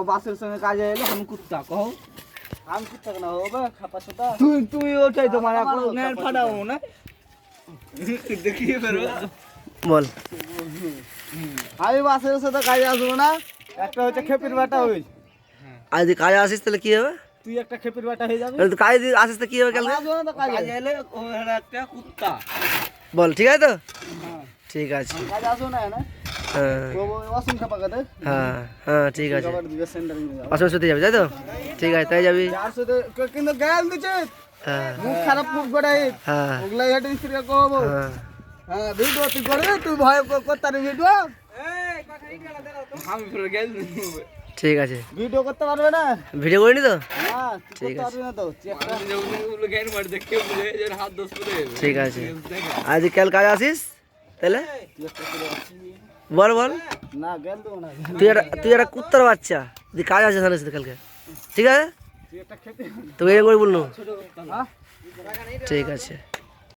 বাসের সঙ্গে কাজে এলো আমি কুত্তা কও আমি কুত্তা না হবে খাপা সোটা তুই ওটাই তো মারা করো না ফাটাও না দেখি বেরো বল আমি বাসের সাথে কাজে আসবো না একটা হচ্ছে খেপির বাটা হই আজ যদি কাজে আসিস তাহলে কি হবে তুই একটা খেপির বাটা হয়ে যাবে তুই কাজে যদি আসিস তো কি হবে কালকে আসবো না তো কাজে এলে একটা কুত্তা বল ঠিক আছে তো ঠিক আছে কাজে আসবো না না হ্যাঁ ওয়াশিং খাপা কাটে হ্যাঁ হ্যাঁ ঠিক আছে আবার দিবে সেন্টারে নিয়ে যাও অসুবিধা যাবি তাই তো ঠিক আছে তাই যাবি যার সাথে কিন্তু গাল দিছে হ্যাঁ মুখ খারাপ মুখ গড়াই হ্যাঁ ওগুলাই হেড স্ত্রী কহবো হ্যাঁ হ্যাঁ ভিডিও তুই করবে তুই ভয় করতে ভিডিও আমি ফিরে গেল ঠিক আছে ভিডিও করতে পারবে না ভিডিও করিনি তো না ঠিক করতে পারবে না তো চেকটা ঠিক আছে আজ যদি কাল কাজে আসিস তাহলে বল বল না গেল দেবো না তুই একটা কুত্তার বাচ্চা যদি কাজ আছে তাহলে কালকে ঠিক আছে তুই একটা খেতে তোকে এরকম করে বললো হ্যাঁ ঠিক আছে